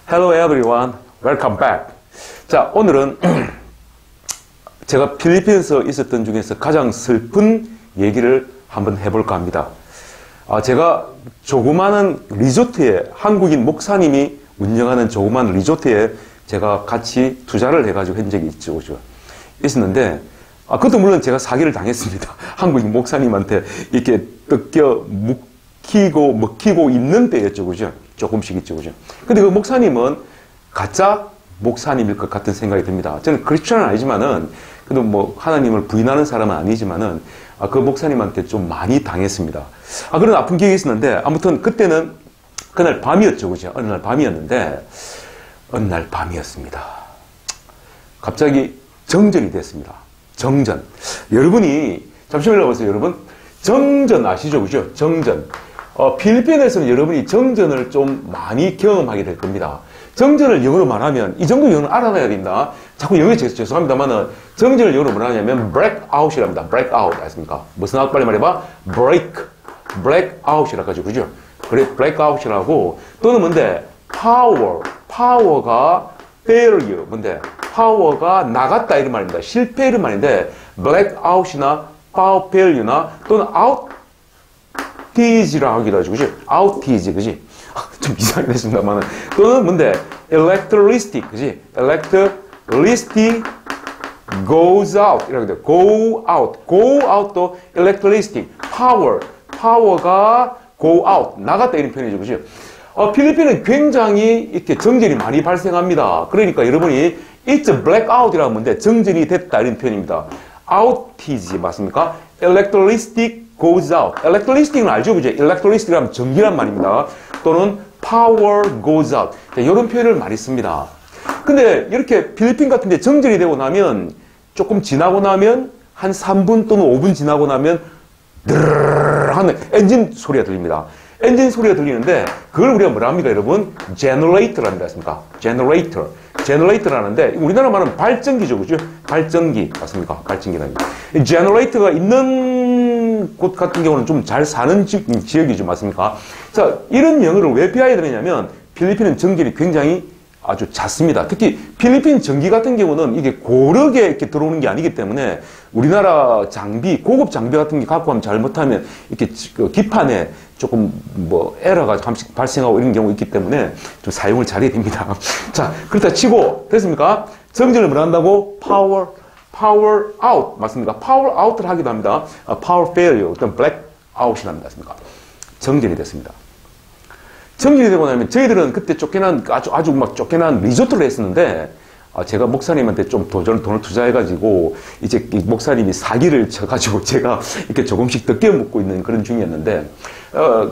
Hello everyone, welcome back. 자, 오늘은 제가 필리핀에서 있었던 중에서 가장 슬픈 얘기를 한번 해볼까 합니다. 제가 조그마한 리조트에, 한국인 목사님이 운영하는 조그마한 리조트에 제가 같이 투자를 해가지고 한 적이 있죠. 있었는데, 그것도 물론 제가 사기를 당했습니다. 한국인 목사님한테 이렇게 뜯겨 먹히고 있는 때였죠. 그죠? 조금씩 있죠. 그죠? 근데 그 목사님은 가짜 목사님일 것 같은 생각이 듭니다. 저는 크리스천은 아니지만은, 그래도 뭐 하나님을 부인하는 사람은 아니지만은, 그 목사님한테 좀 많이 당했습니다. 그런 아픈 기억이 있었는데, 아무튼 그때는 그날 밤이었죠. 그죠? 어느 날 밤이었는데, 어느 날 밤이었습니다. 갑자기 정전이 됐습니다. 정전. 여러분이, 잠시만요 보세요, 여러분. 정전 아시죠? 그죠? 정전. 필리핀에서는 여러분이 정전을 좀 많이 경험하게 될 겁니다. 정전을 영어로 말하면, 이 정도 영어는 알아놔야 됩니다. 자꾸 영어에 죄송합니다만은, 정전을 영어로 뭐라 하냐면, breakout이랍니다. breakout. 아십니까? 무슨 out 빨리 말해봐? breakout이라고 하죠. 그죠? 그래, breakout이라고. 또는 뭔데? power가 failure. 뭔데? power가 나갔다 이런 말입니다. 실패 이런 말인데, blackout이나 power failure나 또는 outage라고 하기도 하죠. 그지? outage. 그지? 좀 이상하게 됐습니다만. 또는 뭔데? electricity. 그지? electricity goes out. 이라고 돼요. go out. go out도 electricity. power가 go out. 나갔다 이런 표현이죠. 그지? 필리핀은 굉장히 이렇게 정전이 많이 발생합니다. 그러니까 여러분이 it's a blackout이라고 하는데 정전이 됐다 이런 표현입니다. outage 맞습니까? electricity goes out. electricity는 알죠? 그죠? electricity라면 전기란 말입니다. 또는 power goes out. 이런 표현을 많이 씁니다. 근데 이렇게 필리핀 같은 데 정전이 되고 나면 조금 지나고 나면 한 3분 또는 5분 지나고 나면 드르르르 하는 엔진 소리가 들립니다. 엔진 소리가 들리는데 그걸 우리가 뭐라 합니까 여러분? generator랍니다. 맞습니까? generator라는데 우리나라 말은 발전기죠. 그죠? 발전기 맞습니까? 발전기랍니다. generator가 있는 곳 같은 경우는 좀 잘 사는 지역이죠. 맞습니까? 자, 이런 영어를 왜 배워야 되느냐면 필리핀은 전기를 굉장히 아주 잦습니다. 특히 필리핀 전기 같은 경우는 이게 고르게 이렇게 들어오는 게 아니기 때문에 우리나라 장비, 고급 장비 같은 게 갖고 가면 잘못하면 이렇게 기판에 조금 뭐 에러가 발생하고 이런 경우 있기 때문에 좀 사용을 잘해야 됩니다. 자, 그렇다 치고 됐습니까? 정전을 뭘 한다고? power out 맞습니까? power out를 하기도 합니다. power failure, 어떤 blackout이 납니다. 맞습니까? 정전이 됐습니다. 정전이 되고 나면 저희들은 그때 아주 막 쫓겨난 리조트를 했었는데 제가 목사님한테 좀 돈을 투자해가지고 이제 목사님이 사기를 쳐가지고 제가 이렇게 조금씩 뜯겨 먹고 있는 그런 중이었는데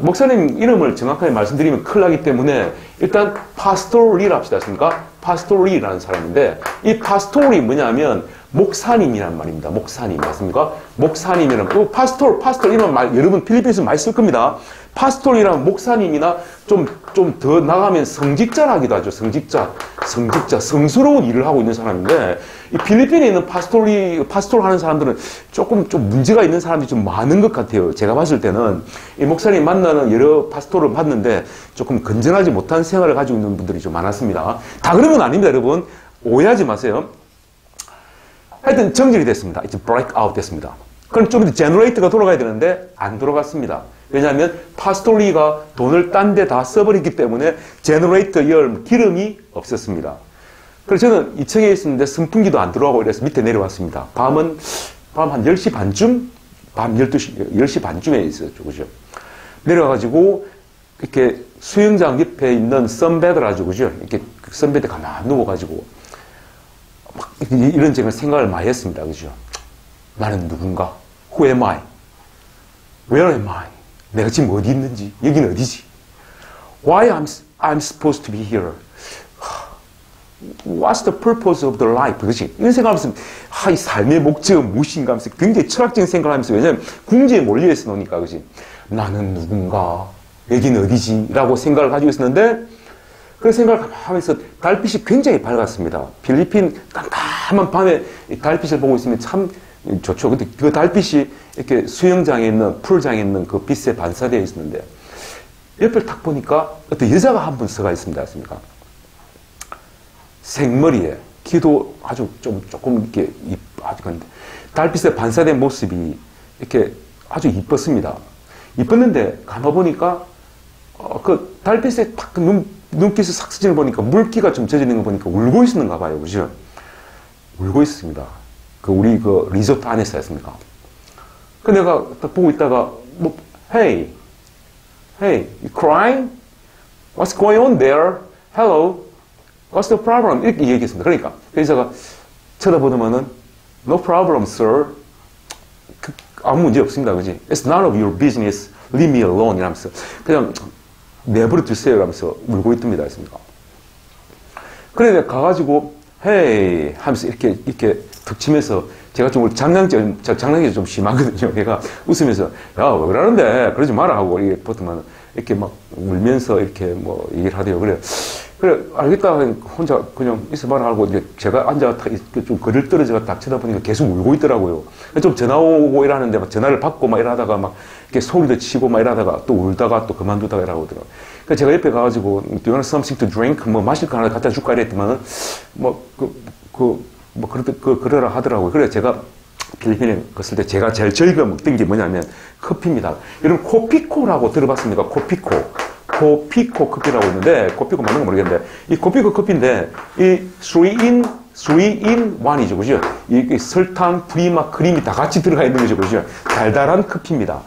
목사님 이름을 정확하게 말씀드리면 큰일 나기 때문에 일단 파스토리라 합시다. 맞습니까? 파스토리라는 사람인데 이 파스토리 뭐냐면 목사님이란 말입니다. 목사님 맞습니까? 목사님이란 파스토 이런 말 여러분 필리핀에서 많이 쓸 겁니다. 파스토리라는 목사님이나 좀 더 나가면 성직자라기도 하죠. 성직자, 성스러운 일을 하고 있는 사람인데 이 필리핀에 있는 파스토를 하는 사람들은 조금 좀 문제가 있는 사람들이 좀 많은 것 같아요. 제가 봤을 때는 이 목사님 만나는 여러 파스토를 봤는데 조금 건전하지 못한 생활을 가지고 있는 분들이 좀 많았습니다. 다 그런 건 아닙니다, 여러분. 오해하지 마세요. 하여튼 정전이 됐습니다. 이제 breakout 됐습니다. 그럼 좀 이제 제너레이터가 돌아가야 되는데 안 돌아갔습니다. 왜냐하면 파스토리가 돈을 딴 데 다 써버렸기 때문에 제너레이터 기름이 없었습니다. 그래서 저는 2층에 있었는데 선풍기도 안 들어가고 이래서 밑에 내려왔습니다. 밤 한 10시 반쯤? 밤 10시 반쯤에 있었죠. 그죠? 내려와가지고 이렇게 수영장 옆에 있는 선베드를 하죠. 그죠? 이렇게 선베드에 가만히 누워가지고 막 이런 생각을 많이 했습니다. 그죠? 나는 누군가? Who am I? Where am I? 내가 지금 어디 있는지, 여기는 어디지? Why I'm supposed to be here? What's the purpose of the life? 그렇지? 이런 생각하면서, 이 삶의 목적은 무엇인가 하면서 굉장히 철학적인 생각을 하면서, 왜냐면 궁지에 몰려있어 놓으니까, 그렇지? 나는 누군가, 여기는 어디지? 라고 생각을 가지고 있었는데, 그 생각을 하면서 달빛이 굉장히 밝았습니다. 필리핀 깜깜한 밤에 달빛을 보고 있으면 참 좋죠. 근데 그 달빛이 이렇게 수영장에 있는, 풀장에 있는 그 빛에 반사되어 있었는데, 옆을 딱 보니까 어떤 여자가 한 분 서가 있습니다. 생머리에, 키도 아주 조금 이렇게, 아주 근데, 달빛에 반사된 모습이 이렇게 아주 이뻤습니다. 이뻤는데, 감아보니까, 그 달빛에 탁 눈빛을 싹 스치는 보니까 물기가 좀 젖어있는 거 보니까 울고 있었는가 봐요. 그죠? 울고 있습니다. 그 우리 그 리조트 안에서였습니까? 그 내가 딱 보고 있다가, 뭐, Hey, you crying? What's going on there? Hello? What's the problem? 이렇게 얘기했습니다. 그러니까, 그래서 쳐다보더만은, No problem, sir. 아무 문제 없습니다. 그지? It's none of your business. Leave me alone. 이러면서, 그냥, 내버려 두세요. 이러면서 울고 있답니다. 했습니다. 그래, 내가 가가지고, Hey! 하면서 이렇게 툭 치면서, 제가 좀 장난기 좀 심하거든요. 내가 웃으면서, 야, 왜 그러는데? 그러지 마라 하고, 이렇게 보통만, 이렇게 막 울면서 이렇게 뭐 얘기를 하대요. 그래, 알겠다. 혼자 그냥 있어봐라 하고, 이제 제가 앉아 좀 거리를 떨어져가 딱 쳐다보니까 계속 울고 있더라고요. 좀 전화 오고 이러는데 막 전화를 받고 막 이러다가 막 이렇게 소리도 치고 막 이러다가 또 울다가 또 그만두다가 이러고 더라고요. 그래서 제가 옆에 가가지고, Do you want something to drink? 뭐 마실 거 하나 갖다 줄까 이랬더만은, 그러라 하더라고요. 그래, 제가 필리핀에 갔을 때 제가 제일 즐겨 먹던 게 뭐냐면 커피입니다. 여러분, 코피코라고 들어봤습니까? 코피코 커피라고 있는데, 코피코 맞는 거 모르겠는데, 이 코피코 커피인데, 이 3in 1이죠. 그죠? 이 설탕, 프리마, 크림이 다 같이 들어가 있는 거죠. 그죠? 달달한 커피입니다.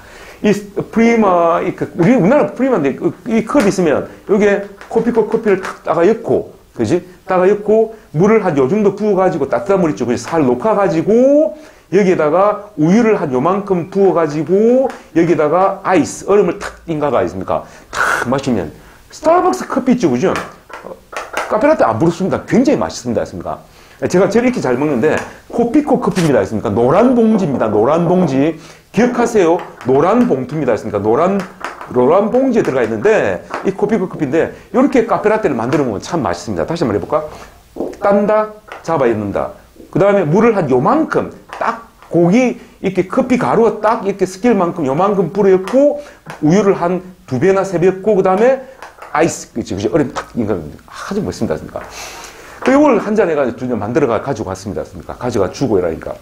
이 프리마, 우리나라 프리마인데, 이 컵이 있으면, 여기에 코피코 커피를 탁 따가 엮고, 그지? 따가 엮고, 물을 한 요 정도 부어가지고, 따뜻한 물 있죠. 그지? 살 녹아가지고, 여기에다가 우유를 한 요만큼 부어가지고, 여기에다가 아이스, 얼음을 탁 띵가가 있습니까? 탁 마시면, 스타벅스 커피 있죠. 그죠? 카페라떼 안 부르습니다. 굉장히 맛있습니다. 했습니까? 제가 제일 이렇게 잘 먹는데, 코피코 커피입니다. 했습니까? 노란 봉지입니다. 노란 봉지. 기억하세요? 노란 봉투입니다. 했습니까? 노란 봉지에 들어가 있는데, 이 코피코 커피인데, 이렇게 카페라떼를 만들어 먹으면 참 맛있습니다. 다시 한번 해볼까? 딴다, 잡아 있는다. 그 다음에 물을 한 요만큼, 딱 고기, 이렇게 커피 가루가 딱 이렇게 스킬만큼 요만큼 뿌려였고, 우유를 한 2배나 3배 였고, 그 다음에 아이스, 그치, 얼음 탁, 이거 아주 멋있습니다. 했습니까? 이걸 한 잔 해가지고 만들어가 가지고 왔습니다. 했습니까? 가져가 주고 이러니까.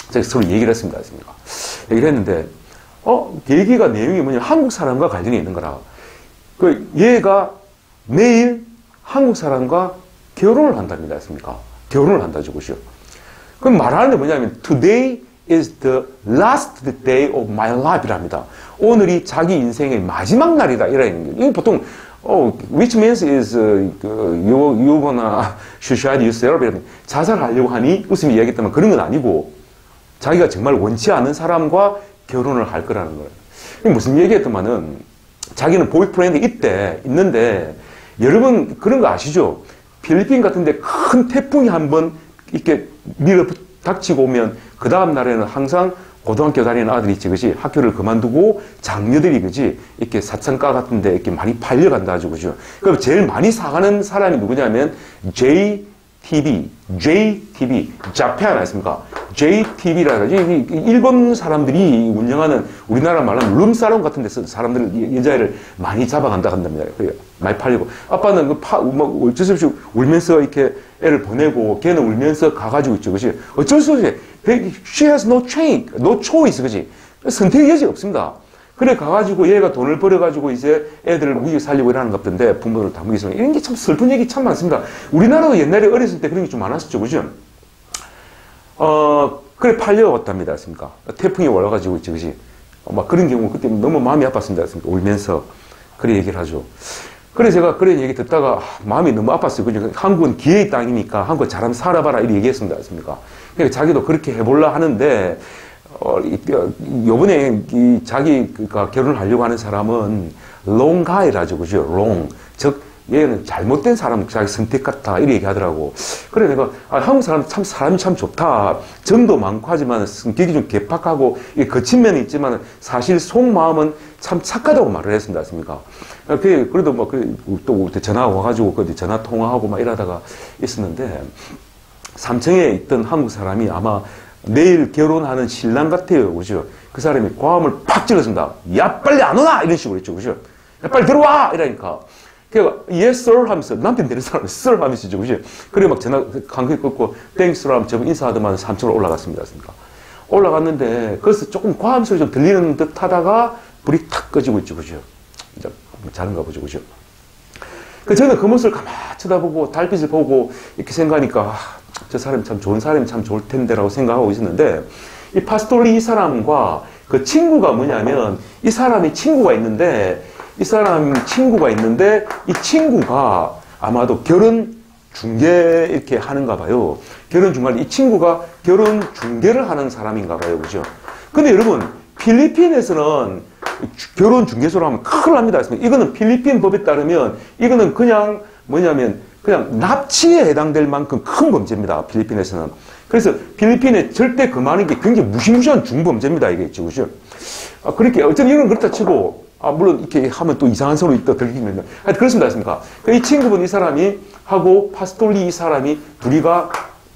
제가 서로 얘기를 했습니다. 했습니까? 얘기를 했는데, 얘기가 내용이 뭐냐, 한국 사람과 관련이 있는 거라. 얘가 내일 한국 사람과 결혼을 한답니다. 했습니까? 결혼을 한다죠. 그죠? 그럼 말하는 게 뭐냐면, today is the last day of my life 이랍니다. 오늘이 자기 인생의 마지막 날이다. 이라는 게. 이거 보통, which means is, you gonna suicide yourself. 이러면 자살하려고 하니? 웃음이 이야기했다면 그런 건 아니고, 자기가 정말 원치 않은 사람과 결혼을 할 거라는 거예요. 이게 무슨 얘기했더만은, 자기는 보이프렌드 있는데, 여러분 그런 거 아시죠? 필리핀 같은데 큰 태풍이 한번 이렇게 밀어 닥치고 오면, 그 다음 날에는 항상 고등학교 다니는 아들이 있지, 그지? 학교를 그만두고 장녀들이, 그지? 이렇게 사창가 같은데 이렇게 많이 팔려간다 하죠, 그죠? 그럼 제일 많이 사가는 사람이 누구냐면, JTB, 자페안 아십니까? JTB라 가지고 일본 사람들이 운영하는 우리나라 말하면 룸사롱 같은 데서 사람들 여자애를 많이 잡아간다 한답니다. 많이 팔리고 아빠는 어쩔 수 없이 울면서 이렇게 애를 보내고 걔는 울면서 가가지고 있죠, 그렇지? 어쩔 수 없이 she has no choice, 그렇지? 선택의 여지가 없습니다. 그래 가가지고 얘가 돈을 벌어가지고 이제 애들을 먹여 살리고 이러는 것 같은데 부모를 다 먹여 살리고 이런 게 참 슬픈 얘기 참 많습니다. 우리나라도 옛날에 어렸을 때 그런 게 좀 많았었죠, 그죠? 그래 팔려왔답니다. 했습니까? 태풍이 올라가지고 있지, 그지? 막 그런 경우 그때 너무 마음이 아팠습니다. 했습니까? 울면서 그래 얘기를 하죠. 그래 제가 그런 얘기 듣다가 마음이 너무 아팠어요. 그죠? 한국은 기회의 땅이니까 한국 잘하면 살아봐라 이렇게 얘기했습니다. 했습니까? 그러니까 자기도 그렇게 해보려 하는데 요번에 자기가 결혼을 하려고 하는 사람은 롱가이라죠, 그죠? 즉 얘는 잘못된 사람 자기 선택 같다 이렇게 얘기하더라고. 그래 내가 한국 사람 참 사람이 참 좋다. 정도 많고 하지만 성격이 좀 개팍하고 거친 면이 있지만 사실 속마음은 참 착하다고 말을 했습니다. 했습니까? 그래도 뭐 또 전화가 와가지고 전화 통화하고 막 이러다가 있었는데 삼청에 있던 한국 사람이 아마 내일 결혼하는 신랑 같아요, 그죠? 그 사람이 고함을 팍 질렀습니다. 야 빨리 안 오나 이런 식으로 했죠, 그죠? 야, 빨리 들어와 이러니까. 그러니까 yes sir 하면서 남편 되는 사람은 sir 하면서죠, 그지? 그래 막 전화 관계 끊고 thanks 하면 저분 인사하더만 3층으로 올라갔습니다, 올라갔는데 거기서 조금 과음 소리 좀 들리는 듯 하다가 불이 탁 꺼지고 있죠, 그죠? 이제 자는가 보죠, 그죠? 저는 그 모습을 가만히 쳐다보고 달빛을 보고 이렇게 생각하니까 저 사람이 참 좋은 사람이 참 좋을 텐데라고 생각하고 있었는데 이 파스톨리 이 사람과 그 친구가 뭐냐면 이 사람이 친구가 있는데 이 친구가 아마도 결혼 중개 이렇게 하는가 봐요. 결혼 중간에 이 친구가 결혼 중개를 하는 사람인가 봐요. 그죠? 근데 여러분 필리핀에서는 결혼 중개소로 하면 큰일 납니다. 이거는 필리핀 법에 따르면 이거는 그냥 뭐냐면 그냥 납치에 해당될 만큼 큰 범죄입니다. 필리핀에서는. 그래서 필리핀에 절대 금하는 게 굉장히 무시무시한 중범죄입니다. 이게 있죠. 그죠? 그렇게 어쨌든 이건 그렇다 치고 물론 이렇게 하면 또 이상한 소리 또 들리면 하여튼 그렇습니다. 이 친구분 이 사람이 하고 파스톨리 이 사람이 둘이가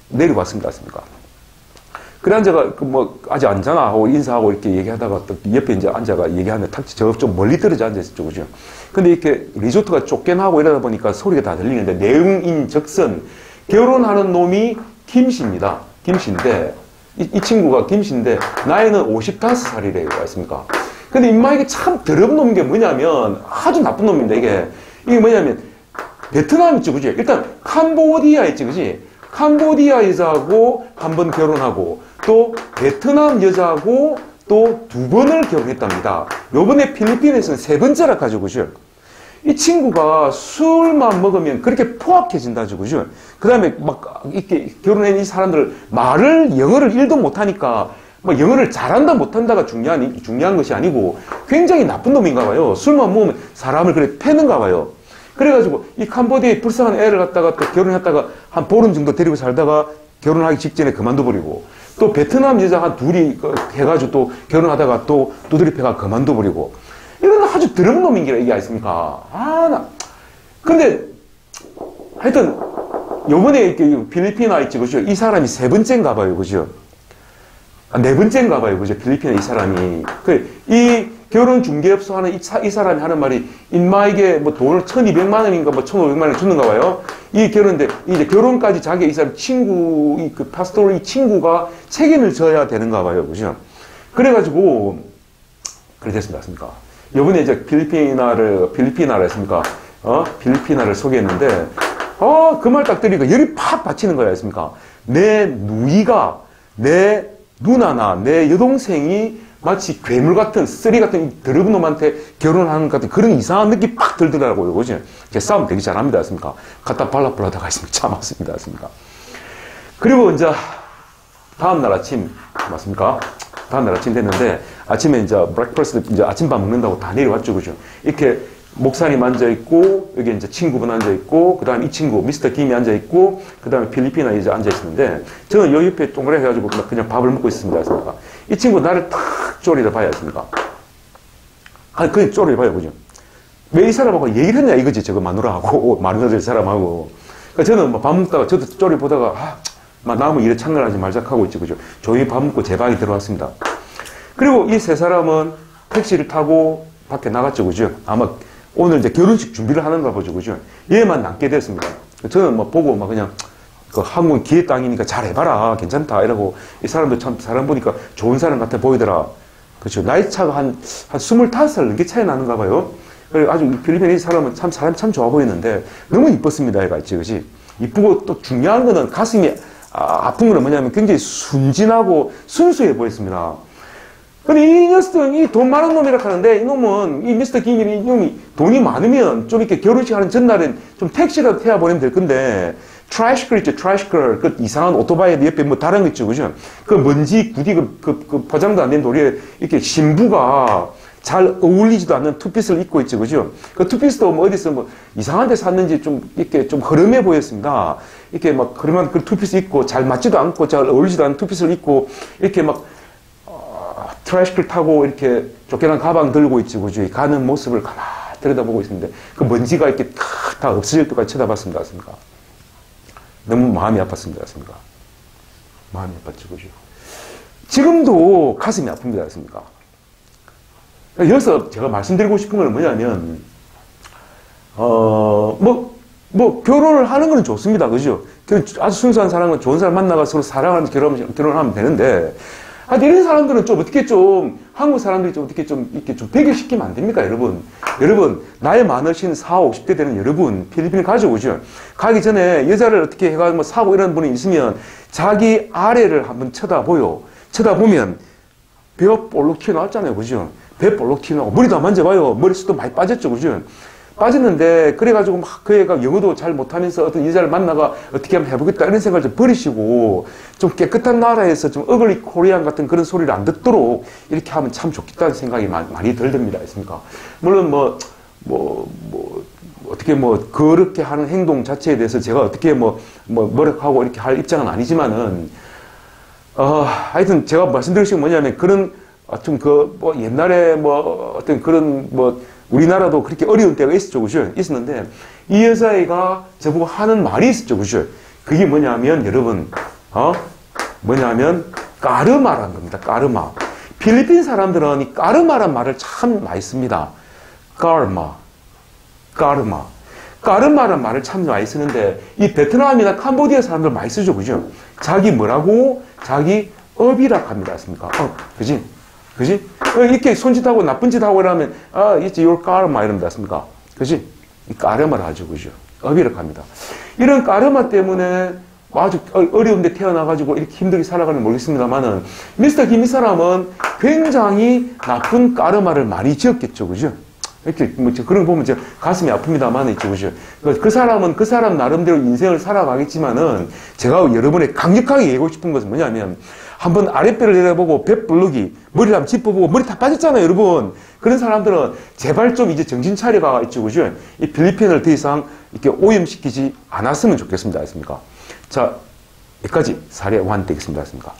내려왔습니다. 그래 앉아가 아직 안 자나 하고 인사하고 이렇게 얘기하다가 또 옆에 이제 앉아가 얘기하면 탁지 저 좀 멀리 떨어져 앉아있었죠, 그죠? 근데 이렇게 리조트가 쫓겨나고 이러다 보니까 소리가 다 들리는데 내용인즉슨 결혼하는 놈이 김씨입니다. 김씨인데 이 친구가 김씨인데 나이는 55살이래요, 맞습니까? 근데 임마 이게 참 더러운 놈인 게 뭐냐면 아주 나쁜 놈입니다. 이게 뭐냐면 베트남 있죠, 그지? 일단 캄보디아 있지, 그지? 캄보디아 여자하고 한 번 결혼하고 또 베트남 여자하고 또 2번을 결혼했답니다. 요번에 필리핀에서는 3번째라 가지고, 그죠? 이 친구가 술만 먹으면 그렇게 포악해진다죠, 그죠? 그 다음에 막 이렇게 결혼한 이 사람들 영어를 1도 못하니까 뭐 영어를 잘한다 못한다가 중요한 것이 아니고 굉장히 나쁜 놈인가 봐요. 술만 먹으면 사람을 그래 패는가 봐요. 그래가지고 이 캄보디아에 불쌍한 애를 갖다가 또 결혼했다가 한 보름 정도 데리고 살다가 결혼하기 직전에 그만둬버리고 또 베트남 여자 한 둘이 해가지고 또 결혼하다가 또 두드립해가 그만둬버리고 이건 아주 더러운 놈인 게 이게 아닙니까? 근데 하여튼 요번에 필리핀 있지, 그죠? 이 사람이 3번째인가 봐요, 그죠? 4번째인가 봐요, 그죠? 필리핀에 이 사람이. 이 결혼 중개업소 하는 이 사람이 하는 말이 인마에게 뭐 돈을 1200만 원인가 뭐 1500만 원 줬는가 봐요. 이 결혼인데 이제 결혼까지 자기 이 사람 친구, 그 파스토리 친구가 책임을 져야 되는가 봐요, 그죠? 그래가지고, 그래 됐습니다. 요번에 이제 필리피나를 했습니까? 필리피나를 소개했는데, 그 말 딱 들으니까 열이 팍 받치는 거야, 했습니까? 내 누이가, 내 누나나 내 여동생이 마치 괴물 같은, 쓰리 같은 더러운 놈한테 결혼하는 것 같은 그런 이상한 느낌이 팍 들더라고요, 그죠? 제 싸움 되게 잘합니다, 했습니까? 갖다 발라다가 있습니다. 참았습니다, 했습니까? 그리고 이제, 다음날 아침, 맞습니까? 다음날 아침 됐는데, 아침에 이제 브렉퍼스트, 이제 아침밥 먹는다고 다 내려왔죠, 그죠? 이렇게 목사님 앉아있고, 여기 이제 친구분 앉아있고, 그 다음에 이 친구, 미스터 김이 앉아있고, 그 다음에 필리피나 이제 앉아있었는데, 저는 요 옆에 동그랗게 해가지고 그냥 밥을 먹고 있습니다, 했습니까? 이 친구 나를 탁 쪼리를 봐야 했습니까? 그냥 쪼리를 봐요, 그죠? 왜 이 사람하고 얘기를 했냐, 이거지, 저거 마누라하고, 마누라들 사람하고. 그러니까 저는 밥 먹다가, 저도 쪼리 보다가, 나무 일에 참관하지 말자 하고 있지, 그죠? 조용히 밥 먹고 제 방에 들어왔습니다. 그리고 이 3사람은 택시를 타고 밖에 나갔죠, 그죠? 아마 오늘 이제 결혼식 준비를 하는가 보죠, 그죠? 얘만 남게 됐습니다. 저는 보고 그냥, 한국은 기회 땅이니까 잘 해봐라. 괜찮다. 이러고, 이 사람도 참, 사람 보니까 좋은 사람 같아 보이더라. 그렇죠. 나이 차가 한 25살 넘게 차이 나는가 봐요. 그래 아주 필리핀 사람은 사람이 참 좋아 보이는데, 너무 이뻤습니다. 얘가 있지, 그지? 이쁘고 또 중요한 거는 가슴이 아픈 거는 뭐냐면 굉장히 순진하고 순수해 보였습니다. 근데 이 녀석은 돈 많은 놈이라 하는데, 이놈은, 이 미스터 김이 이놈이 돈이 많으면 좀 이렇게 결혼식 하는 전날엔 좀 택시라도 태워보내면 될 건데, 트래시컬 있죠, 트래시컬. 그 이상한 오토바이 옆에 다른 거 있죠, 그죠? 그 먼지, 구디, 그 포장도 안 된 도리에 이렇게 신부가 잘 어울리지도 않는 투피스를 입고 있죠, 그죠? 그 투피스도 어디서 이상한 데 샀는지 좀 이렇게 좀 허름해 보였습니다. 이렇게 그러면 그 투피스 입고 잘 맞지도 않고 잘 어울리지도 않는 투피스를 입고 이렇게 트래시컬 타고 이렇게 쫓겨난 가방 들고 있지, 그죠? 가는 모습을 가만히 들여다보고 있는데 그 먼지가 이렇게 다 없어질 때까지 쳐다봤습니다. 너무 마음이 아팠습니다. 마음이 아팠죠, 그죠? 지금도 가슴이 아픕니다. 여기서 제가 말씀드리고 싶은 건 뭐냐면, 결혼을 하는 건 좋습니다. 그죠? 아주 순수한 사람은 좋은 사람 만나가 서로 사랑하는 결혼하면 되는데, 이런 사람들은 좀 어떻게 좀, 한국 사람들이 좀 어떻게 좀, 이렇게 좀 배교시키면 안 됩니까, 여러분? 여러분, 나이 많으신 40, 50대 되는 여러분, 필리핀에 가져오죠. 가기 전에 여자를 어떻게 해가지고 뭐 사고 이런 분이 있으면 자기 아래를 한번 쳐다보면 배가 볼록 튀어나왔잖아요. 그죠? 배 볼록 튀어나오고, 머리도 안 만져봐요. 머리숱도 많이 빠졌죠. 그죠? 빠졌는데, 그래가지고 막 그 애가 영어도 잘 못하면서 어떤 여자를 만나가 어떻게 하면 해보겠다 이런 생각을 좀 버리시고, 좀 깨끗한 나라에서 좀 어글리 코리안 같은 그런 소리를 안 듣도록 이렇게 하면 참 좋겠다는 생각이 많이 들듭니다. 있습니까? 물론 어떻게 그렇게 하는 행동 자체에 대해서 제가 어떻게 뭐라고 이렇게 할 입장은 아니지만은, 하여튼 제가 말씀드릴 수 있는 뭐냐면 그런, 옛날에 어떤 그런 우리나라도 그렇게 어려운 때가 있었죠, 그죠? 있었는데, 이 여자애가 저보고 하는 말이 있었죠, 그죠? 그게 뭐냐면, 여러분, 까르마라는 겁니다, 까르마. 필리핀 사람들은 이 까르마란 말을 참 많이 씁니다. 까르마란 말을 참 많이 쓰는데, 이 베트남이나 캄보디아 사람들 많이 쓰죠, 그죠? 자기 업이라 합니다, 습니까? 그지? 이렇게 손짓하고 나쁜 짓 하고 이러면, it's your karma 이럽니다. 습니까? 그지? 이 까르마를 하죠. 그죠? 업이라고 합니다. 이런 까르마 때문에 아주 어려운데 태어나가지고 이렇게 힘들게 살아가는 모르겠습니다만은, 미스터 김 이 사람은 굉장히 나쁜 까르마를 많이 지었겠죠. 그죠? 이렇게, 그런 거 보면 제가 가슴이 아픕니다만, 있죠. 그죠? 그 사람은 그 사람 나름대로 인생을 살아가겠지만은, 제가 여러분에 강력하게 얘기하고 싶은 것은 뭐냐면, 한번 아랫배를 내려보고 뱃불르기, 머리를 한번 짚어보고 머리 다 빠졌잖아요, 여러분. 그런 사람들은 제발 좀 이제 정신 차려가 있죠, 그죠? 이 필리핀을 더 이상 이렇게 오염시키지 않았으면 좋겠습니다, 했습니까? 자, 여기까지 사례 완되겠습니다, 했습니까?